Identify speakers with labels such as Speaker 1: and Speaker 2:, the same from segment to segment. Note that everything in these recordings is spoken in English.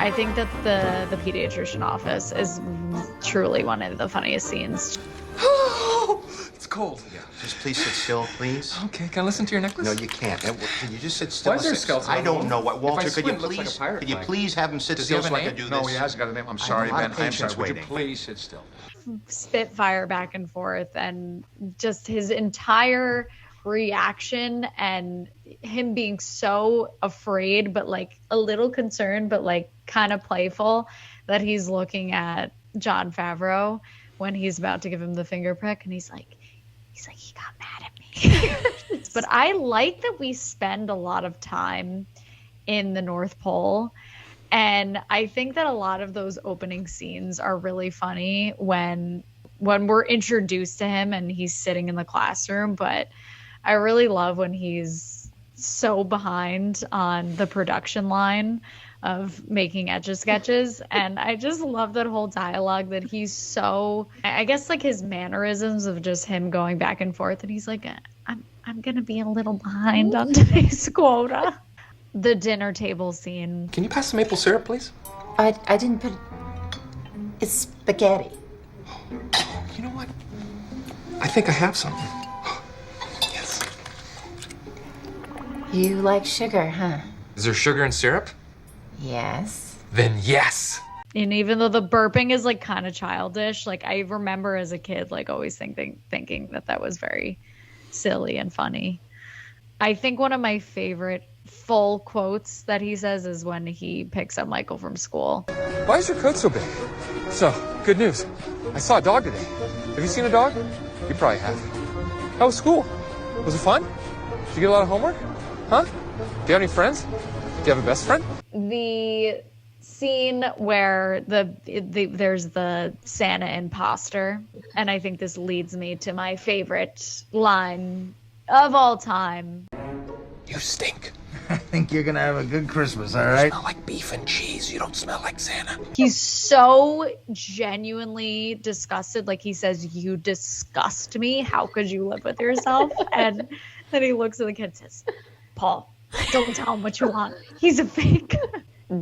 Speaker 1: I think that the pediatrician office is truly one of the funniest scenes.
Speaker 2: It's cold.
Speaker 3: Yeah, just please sit still, please.
Speaker 2: Okay, can I listen to your necklace?
Speaker 3: No, you can't. Can you just sit still?
Speaker 2: Why is there a skeleton
Speaker 3: I
Speaker 2: on the
Speaker 3: don't
Speaker 2: wall?
Speaker 3: know what. Walter,
Speaker 2: If I
Speaker 3: could you
Speaker 2: squint, it looks like
Speaker 3: please?
Speaker 2: a pirate
Speaker 3: Could you
Speaker 2: flag.
Speaker 3: please have him sit
Speaker 2: Does he
Speaker 3: still
Speaker 2: have
Speaker 3: so
Speaker 2: a
Speaker 3: I can
Speaker 2: name?
Speaker 3: do
Speaker 2: No,
Speaker 3: this?
Speaker 2: he hasn't got a name. I'm
Speaker 3: I have
Speaker 2: sorry,
Speaker 3: a lot
Speaker 2: Ben.
Speaker 3: of
Speaker 2: I'm
Speaker 3: patience
Speaker 2: sorry. Would you
Speaker 3: waiting.
Speaker 2: please sit still?
Speaker 1: Spitfire back and forth, and just his entire reaction and him being so afraid but like a little concerned but like kind of playful that he's looking at Jon Favreau when he's about to give him the finger prick, and he's like he got mad at me. But I like that we spend a lot of time in the North Pole, and I think that a lot of those opening scenes are really funny when we're introduced to him and he's sitting in the classroom. But I really love when he's so behind on the production line of making Etch-a-Sketches. And I just love that whole dialogue that he's so, I guess like his mannerisms of just him going back and forth. And he's like, I'm going to be a little behind on today's quota. The dinner table scene.
Speaker 2: Can you pass the maple syrup, please?
Speaker 4: I didn't put... It's spaghetti.
Speaker 2: You know what? I think I have something. Yes.
Speaker 4: You like sugar, huh?
Speaker 2: Is there sugar in syrup?
Speaker 4: Yes.
Speaker 2: Then yes.
Speaker 1: And even though the burping is like kind of childish, like I remember as a kid, like always thinking that was very silly and funny. I think one of my favorite full quotes that he says is when he picks up Michael from school.
Speaker 2: Why is your coat so big? So, good news. I saw a dog today. Have you seen a dog? You probably have. How was school? Was it fun? Did you get a lot of homework? Huh? Do you have any friends? Do you have a best friend?
Speaker 1: The scene where there's the Santa impostor, and I think this leads me to my favorite line of all time.
Speaker 2: You stink.
Speaker 5: I think you're gonna have a good Christmas, all
Speaker 2: You
Speaker 5: right?
Speaker 2: smell like beef and cheese. You don't smell like Santa.
Speaker 1: He's so genuinely disgusted. Like he says, "You disgust me. How could you live with yourself?" And then he looks at the kid and says, "Paul, don't tell him what you want. He's a fake."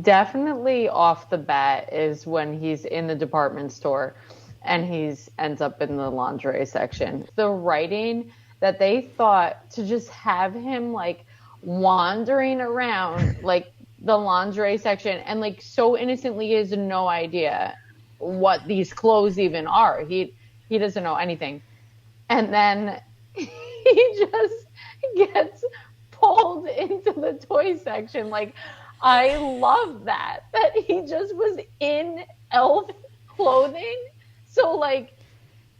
Speaker 6: Definitely off the bat is when he's in the department store and ends up in the lingerie section. The writing that they thought to just have him like wandering around like the lingerie section and like so innocently, he has no idea what these clothes even are. He doesn't know anything. And then he just gets pulled into the toy section. Like, I love that he just was in elf clothing. So like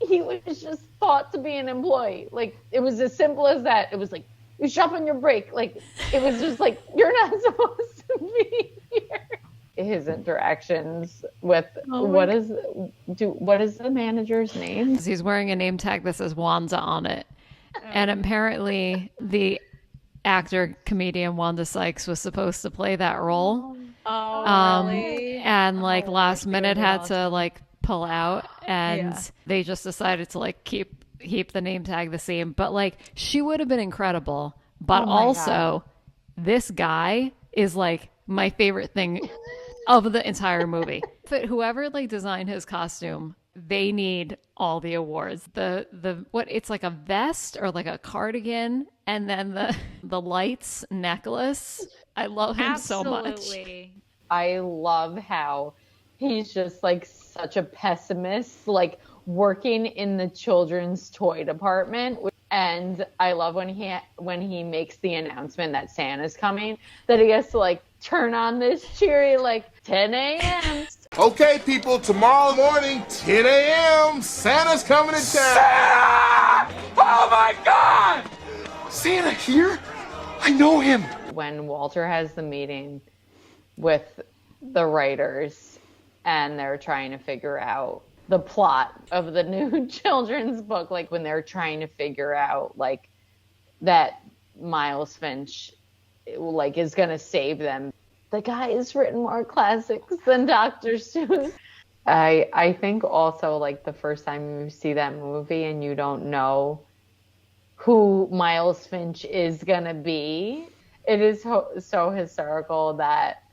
Speaker 6: he was just thought to be an employee. Like it was as simple as that. It was like, you shop on your break. Like it was just like, you're not supposed to be here. His interactions with what is the manager's name?
Speaker 7: He's wearing a name tag that says Wanda on it. And apparently the actor comedian Wanda Sykes was supposed to play that role.
Speaker 1: Really?
Speaker 7: And like last minute had to like pull out, and they just decided to like keep the name tag the same. But like she would have been incredible. But also this guy is like my favorite thing of the entire movie. But whoever like designed his costume, they need all the awards. The what, it's like a vest or like a cardigan, and then the lights necklace. I love him so much.
Speaker 6: I love how he's just like such a pessimist, like working in the children's toy department. And I love when he makes the announcement that Santa's coming, that he has to like turn on this cheery like 10 a.m.
Speaker 8: Okay, people, tomorrow morning, 10 a.m., Santa's coming to town.
Speaker 2: Santa! Oh my God! Santa here? I know him.
Speaker 6: When Walter has the meeting with the writers and they're trying to figure out the plot of the new children's book, like when they're trying to figure out like that Miles Finch like is gonna save them. The guy has written more classics than Dr. Seuss. I think also like the first time you see that movie and you don't know who Miles Finch is gonna be, it is so hysterical that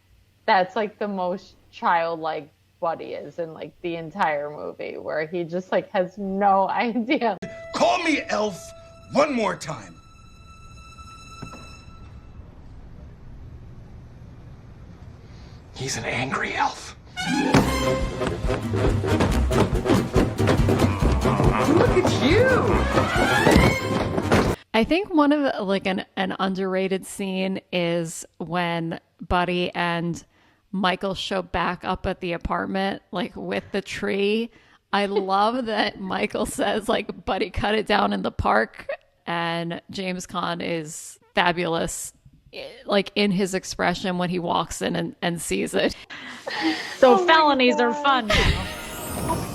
Speaker 6: that's like the most childlike Buddy is in like the entire movie, where he just like has no idea.
Speaker 9: Call me Elf one more time.
Speaker 2: He's an angry elf.
Speaker 5: Look at you!
Speaker 7: I think one of like an underrated scene is when Buddy and Michael show back up at the apartment, like with the tree. I love that Michael says like Buddy cut it down in the park, and James Caan is fabulous like in his expression when he walks in and sees it.
Speaker 1: So felonies are fun now.